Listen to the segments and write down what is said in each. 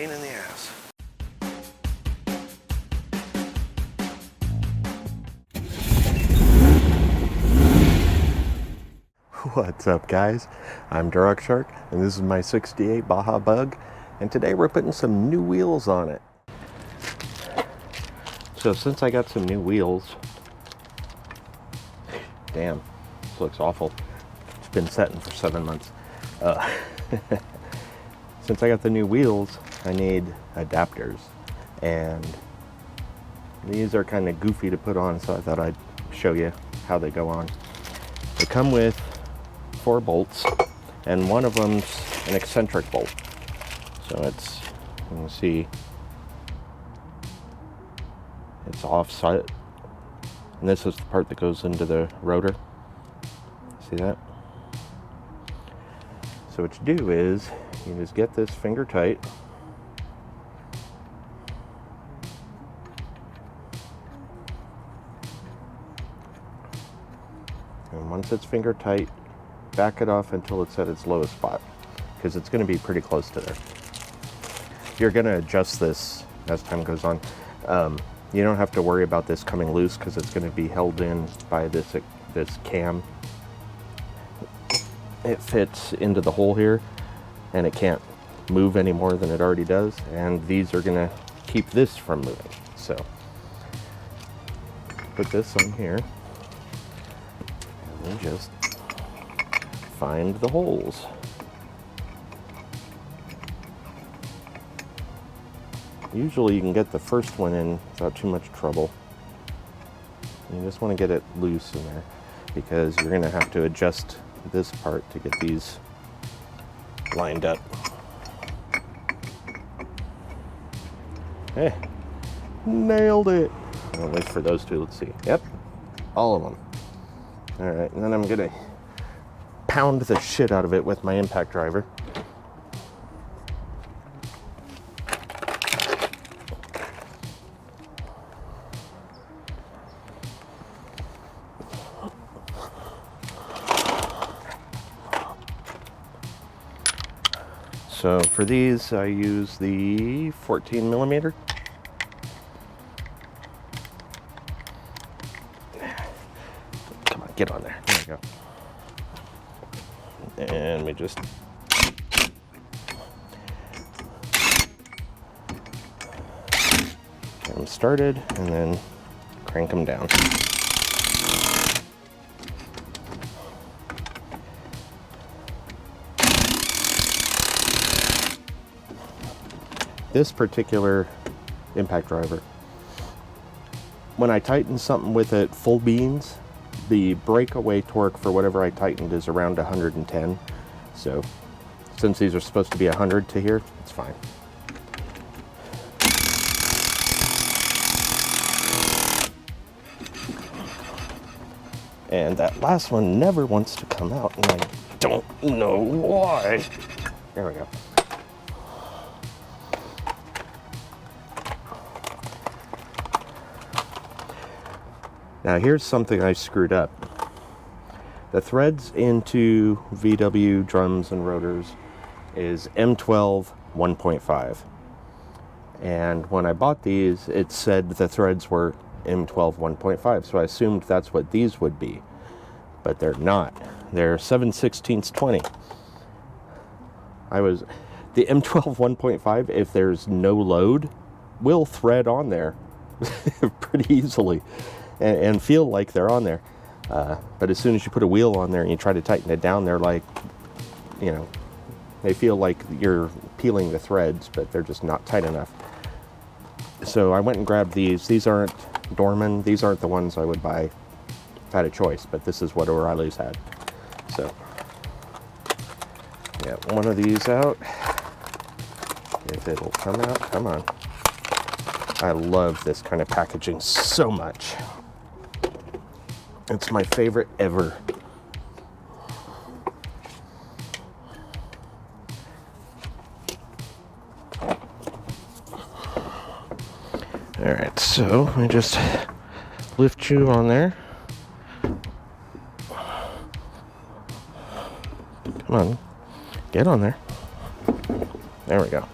pain in the ass. What's up, guys? I'm Durock Shark, and this is my 68 Baja Bug, and today we're putting some new wheels on it. So since I got some new wheels, damn, this looks awful. It's been setting for 7 months. Since I got the new wheels, I need adapters, and these are kind of goofy to put on, so I thought I'd show you how they go on. They come with 4 bolts, and one of them's an eccentric bolt. So it's, you can see, it's offset, and this is the part that goes into the rotor. See that? So what you do is, you just get this finger tight, and once it's finger tight, back it off until it's at its lowest spot, because it's going to be pretty close to there. You're going to adjust this as time goes on. You don't have to worry about this coming loose, because it's going to be held in by this cam. It fits into the hole here, and it can't move any more than it already does, and these are going to keep this from moving. So put this on here, and then just find the holes. Usually you can get the first one in without too much trouble. You just want to get it loose in there, because you're going to have to adjust this part to get these lined up. Hey, nailed it. I'll wait for those two. Let's see. Yep, all of them. All right, and then I'm going to pound the shit out of it with my impact driver. So for these, I use the 14 millimeter. Come on, get on there. There we go. And we just get them started and then crank them down. This particular impact driver, when I tighten something with it full beans, the breakaway torque for whatever I tightened is around 110. So since these are supposed to be 100 to here, it's fine. And that last one never wants to come out, and I don't know why. There we go. Now here's something I screwed up. The threads into VW drums and rotors is M12 1.5. And when I bought these, it said the threads were M12 1.5, so I assumed that's what these would be. But they're not. They're 7/16 20. The M12 1.5, if there's no load, will thread on there pretty easily. And feel like they're on there. But as soon as you put a wheel on there and you try to tighten it down, they're like, you know, they feel like you're peeling the threads, but they're just not tight enough. So I went and grabbed these. These aren't Dorman. These aren't the ones I would buy if I had a choice, but this is what O'Reilly's had. So, yeah, one of these out. If it'll come out, come on. I love this kind of packaging so much. It's my favorite ever. All right, so I just lift you on there. Come on, get on there. There we go.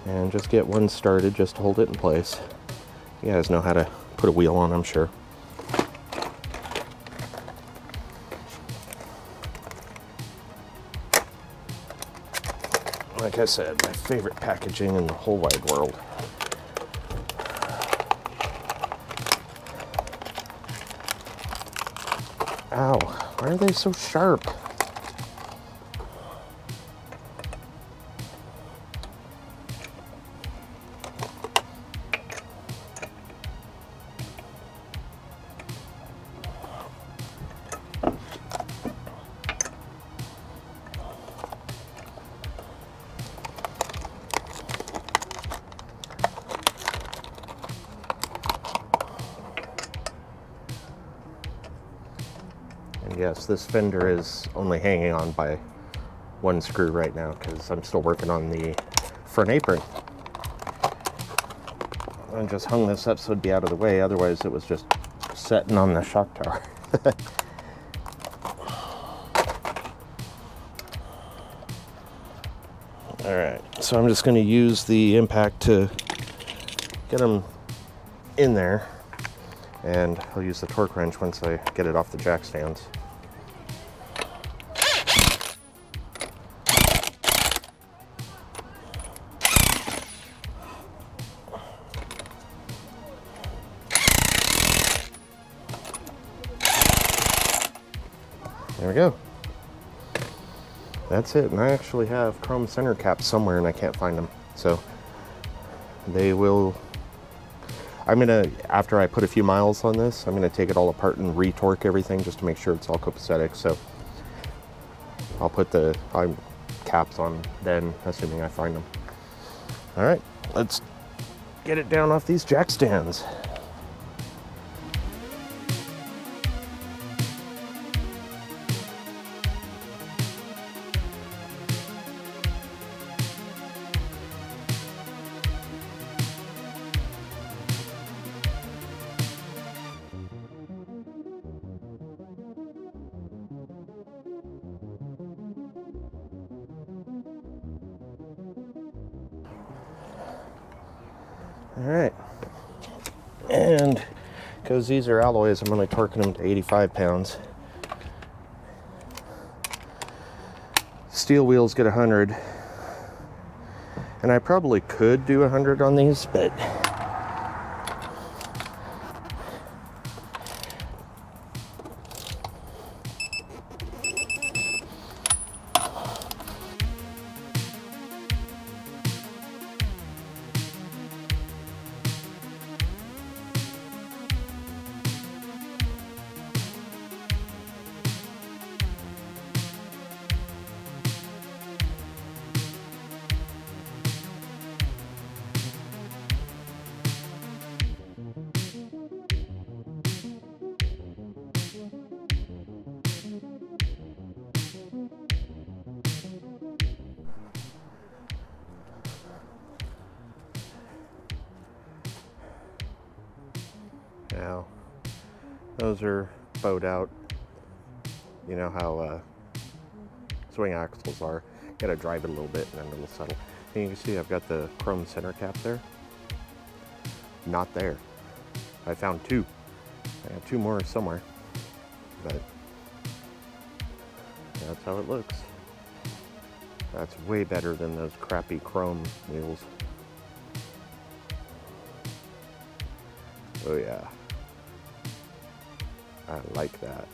and just get one started just to hold it in place. You guys know how to put a wheel on, I'm sure. Like I said, my favorite packaging in the whole wide world. Ow, why are they so sharp? And yes, this fender is only hanging on by one screw right now because I'm still working on the front apron. I just hung this up so it'd be out of the way, otherwise it was just setting on the shock tower. Alright, so I'm just going to use the impact to get them in there, and I'll use the torque wrench once I get it off the jack stands. There we go. That's it. And I actually have chrome center caps somewhere and I can't find them. So they will, after I put a few miles on this, I'm gonna take it all apart and re-torque everything just to make sure it's all copacetic. So I'll put the caps on then, assuming I find them. All right, let's get it down off these jack stands. All right, and because these are alloys, I'm only torquing them to 85 pounds. Steel wheels get 100, and I probably could do 100 on these, but now those are bowed out. You know how swing axles are. Gotta drive it a little bit and then it'll settle. And you can see I've got the chrome center cap there. Not there. I found two. I have two more somewhere, but that's how it looks. That's way better than those crappy chrome wheels. Oh yeah, I like that.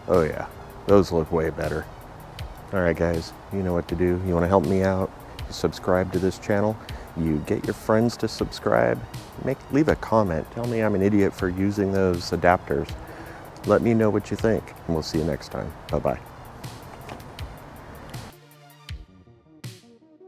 Oh yeah, those look way better. All right guys, you know what to do. You wanna help me out? You subscribe to this channel. You get your friends to subscribe. Leave a comment. Tell me I'm an idiot for using those adapters. Let me know what you think, and we'll see you next time. Bye-bye.